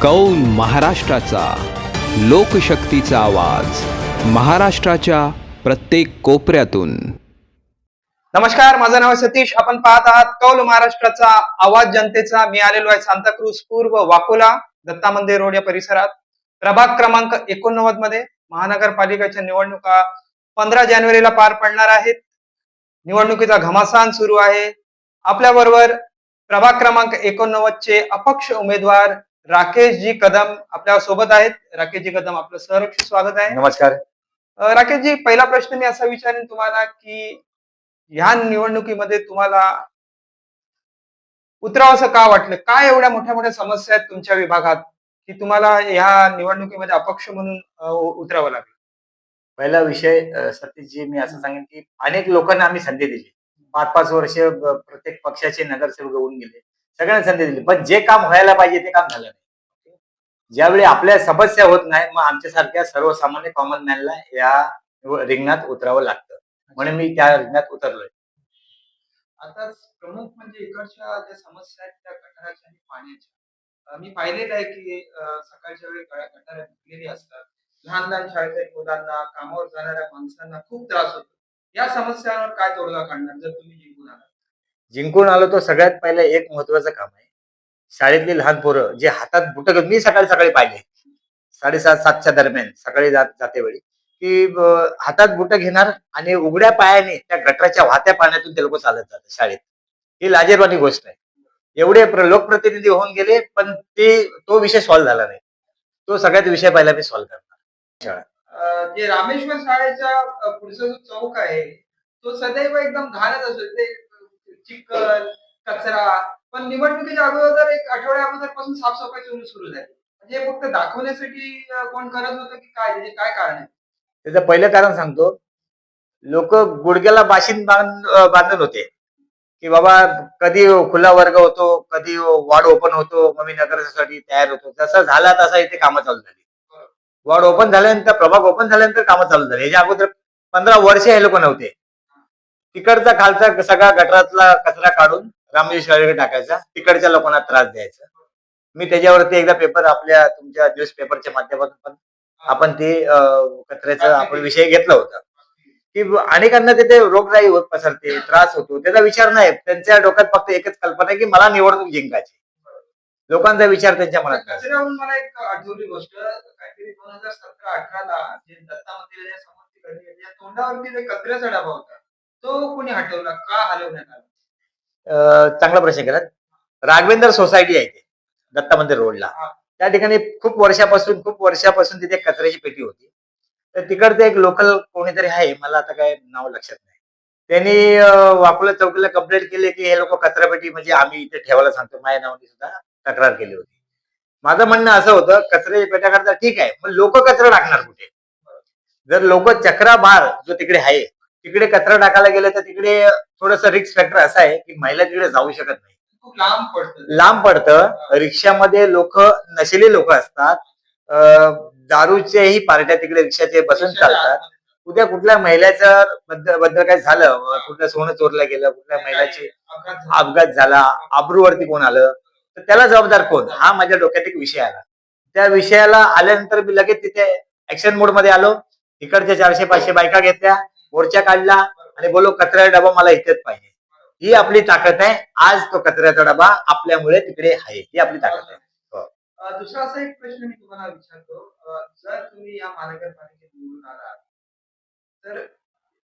कौल महाराष्ट्राचा, लोकशक्तीचा आवाज, महाराष्ट्राच्या प्रत्येक कोपऱ्यातून. नमस्कार, माझं नाव आहे सतीश. आपण पाहत आहात कौल महाराष्ट्राचा आवाज जनतेचा. मी आलेलो आहे सांताक्रूज पूर्व वाकोला दत्ता मंदिर रोड या परिसरात. प्रभाग क्रमांक 89 मध्ये महानगरपालिकेच्या निवडणुका 15 जानेवारीला पार पडणार आहेत. निवडणुकीचा घमासान सुरू आहे. आपल्या बरोबर प्रभाग क्रमांक 89 चे अपक्ष उमेदवार राकेशजी कदम आपल्या सोबत आहेत. राकेशजी कदम, आपलं सहर्ष स्वागत आहे. नमस्कार. राकेशजी, पहिला प्रश्न मी असा विचारेन तुम्हाला की ह्या निवडणुकीमध्ये तुम्हाला उतरावंसं का वाटलं? काय एवढ्या मोठ्या मोठ्या समस्या आहेत तुमच्या विभागात की तुम्हाला ह्या निवडणुकीमध्ये अपक्ष म्हणून उतरावं लागलं? पहिला विषय सतीशजी, मी असं सांगेन की अनेक लोकांना आम्ही संधी दिली. 5-5 वर्ष प्रत्येक पक्षाचे नगरसेवक होऊन गेले. सगळ्यांना संधी दिली, पण जे काम व्हायला पाहिजे ते काम झालं नाही. ज्यावेळी आपल्या समस्या होत नाही, मग आमच्यासारख्या सर्वसामान्य कॉमन मॅनला या रिंगणात उतरावं लागतं. म्हणून मी त्या रिंगणात उतरलोय. आता प्रमुख म्हणजे इकडच्या ज्या समस्या आहेत त्या गटाराच्या आणि पाण्याच्या. मी पाहिलेलं आहे की सकाळच्या वेळी गटार भरलेली असतात. लहान लहान शाळेतील मुलांना, कामावर जाणाऱ्या माणसांना खूप त्रास होतो. या समस्यांवर काय तोडगा काढणार जर तुम्ही जिंकून आलात? जिंकून आलो तो सगळ्यात पहिलं एक महत्वाचं काम आहे. शाळेतली लहान पोरं जे हातात बुटं घेऊन, मी सकाळी सकाळी पाहिले 7:30-7च्या दरम्यान सकाळी जाते वेळी की हातात बुटं घेणार आणि उघड्या पायाने त्या गटराच्या वाहत्या पाण्यातून ते लोक चालत जातात शाळेत. ही लाजिरवाणी गोष्ट आहे. एवढे लोकप्रतिनिधी होऊन गेले, पण तो विषय सॉल्व्ह झाला नाही. तो सगळ्यात विषय पहिला मी सॉल्व्ह करणार. शाळा जे रामेश्वर शाळेच्या पुढचा जो चौक आहे तो सदैव एकदम घाणच असतो. ते चिखल, कचरा. पण निवडणुकीच्या अगोदर एक आठवड्या अगोदरपासून साफसफाई सुरू झाली. म्हणजे हे फक्त दाखवण्यासाठी कोण करत होतं की काय? त्याचे काय कारण आहे? त्याचं पहिलं कारण सांगतो. लोक गुडघ्याला बाशिंग बांधून होते की बाबा कधी खुला वर्ग होतो, कधी वॉर्ड ओपन होतो, मग मी नगरासाठी तयार होतो. जसं झाला तसा इथे कामं चालू झाली. वॉर्ड ओपन झाल्यानंतर, प्रभाग ओपन झाल्यानंतर कामं चालू झाली. याच्या अगोदर 15 वर्ष हे लोक नव्हते. तिकडचा खालचा सगळा गटारातला कचरा काढून रामजी शाळेकडे टाकायचा, तिकडच्या लोकांना त्रास द्यायचा. मी त्याच्यावरती एकदा पेपर, आपल्या तुमच्या न्यूज पेपरच्या माध्यमातून पण आपण ते कचऱ्याचा आपण विषय घेतला होता की अनेकांना तिथे रोगराई होत पसरते, त्रास होतो. त्याचा विचार नाही. त्यांच्या डोक्यात फक्त एकच कल्पना आहे की मला निवडणूक जिंकायची. लोकांचा विचार त्यांच्या मनात नाही. कचऱ्यावरून मला एक आठवली गोष्ट. काहीतरी 2017-18 ला जे दत्ता मंदिराच्या समोरची गल्ली आहे, त्या तोंडावरती जो कचऱ्याचा डबा होता, तो कोणी हटवला? का हलवण्यात आला? चांगला प्रश्न केला. राघवेंद्र सोसायटी आहे ते दत्ता मंदिर रोडला. त्या ठिकाणी खूप वर्षापासून तिथे कचऱ्याची पेटी होती. तर तिकडचं एक लोकल कोणीतरी आहे, मला आता काय नाव लक्षात नाही. त्यांनी वाकोला चौकीला कंप्लेंट केली की हे लोक कचरापेटी म्हणजे आम्ही इथे ठेवायला सांगतो. माझ्या नावाने सुद्धा तक्रार केली होती. माझं म्हणणं असं होतं, कचऱ्याच्या पेट्या करता ठीक आहे, पण लोक कचरा टाकणार कुठे? जर लोक चक्राबार जो तिकडे आहे तिकडे कचरा टाकायला गेले तर तिकडे थोडस रिस्क फॅक्टर असा आहे की महिला तिकडे जाऊ शकत नाही. खूप लांब पडतं. लांब पडतं. रिक्षामध्ये लोक, नशेली लोक असतात. दारूच्याही पार्ट्या तिकडे रिक्षाचे बसून चालतात. उद्या कुठल्या महिलेच्या बद्दल काय झालं, कुठलं सोनं चोरलं गेलं, कुठल्या महिलाची अपघात झाला, आबरूवरती कोण आलं, तर त्याला जबाबदार कोण? हा माझ्या डोक्यात एक विषय आला. त्या विषयाला आल्यानंतर मी लगेच तिथे ऍक्शन मोड मध्ये आलो. इकडच्या 400-500 बायका घेतल्या, मोर्चा काढला आणि बोलो कचऱ्याचा डबा मला इथेच पाहिजे. ही आपली ताकद आहे. आज तो कचऱ्याचा डबा आपल्यामुळे तिकडे आहे. ही आपली ताकद आहे. दुसरा असा एक प्रश्न मी तुम्हाला विचारतो. जर तुम्ही या महानगरपालिकेत निवडून आलात तर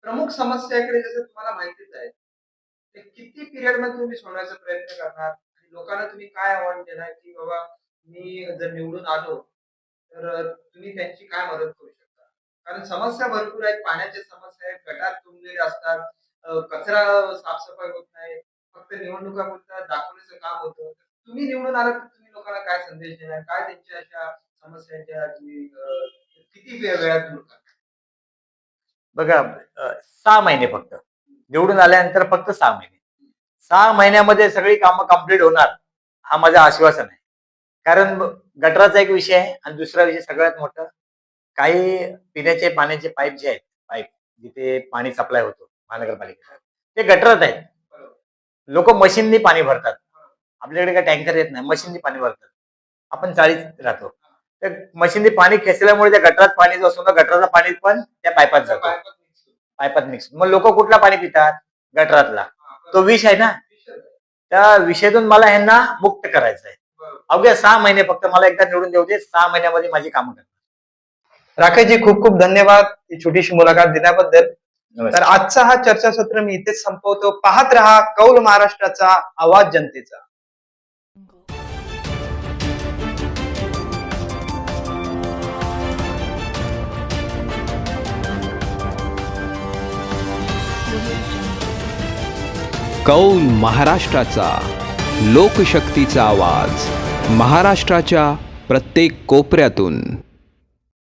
प्रमुख समस्याकडे जसं तुम्हाला माहितीच आहे, ते किती पिरियड मध्ये तुम्ही सोडवायचा प्रयत्न करणार आणि लोकांना तुम्ही काय आव्हान देणार की बाबा मी जर निवडून आलो तर तुम्ही त्यांची काय मदत करू शकता? कारण समस्या भरपूर आहेत. पाण्याच्या समस्या आहेत, गटार तुंबलेले असतात, कचरा साफसफाई होत नाही, फक्त निवडणुका दाखवण्याचं काम होतं. तुम्ही निवडून आलात तर तुम्ही लोकांना काय संदेश देणार? काय त्यांच्या अशा समस्यांच्या तुम्ही किती वेळात दूर करणार? बघा, 6 महिने फक्त निवडून आल्यानंतर, फक्त 6 महिने. 6 महिन्यामध्ये सगळी कामं कंप्लीट होणार, हा माझं आश्वासन आहे. कारण गटराचा एक विषय आहे आणि दुसरा विषय सगळ्यात मोठा, काही पिण्याचे पाण्याचे पाईप जे आहेत, पाईप जिथे पाणी सप्लाय होतो महानगरपालिकेला, ते गटरात आहेत. लोक मशीननी पाणी भरतात. आपल्याकडे काय टँकर येत नाही, मशीननी पाणी भरतात. आपण चाळीत राहतो. त्या मशीनने पाणी खेचल्यामुळे त्या गटारात पाणी जो असतो ना, गटाराचं पाणी पण त्या पाईपात जातो. पाईपात mix होतं. पाईपात मिक्स. मग लोक कुठला पाणी पितात? गटारातला. हां, तो विष आहे ना. विषय आहे. त्या विषयातून मला ह्यांना मुक्त करायचं आहे. बरोबर. अवघ्या 6 महिने फक्त मला एकदा निवडून देऊ दे. 6 महिन्यामध्ये माझी कामं करणार. राकेशजी खूप खूप धन्यवाद ही छोटीशी मुलाखत दिल्याबद्दल. तर आजचा हा चर्चासत्र मी इथेच संपवतो. पाहत रहा कौल महाराष्ट्राचा आवाज जनतेचा. कौल महाराष्ट्राचा लोकशक्तीचा आवाज महाराष्ट्राच्या प्रत्येक कोपऱ्यातून.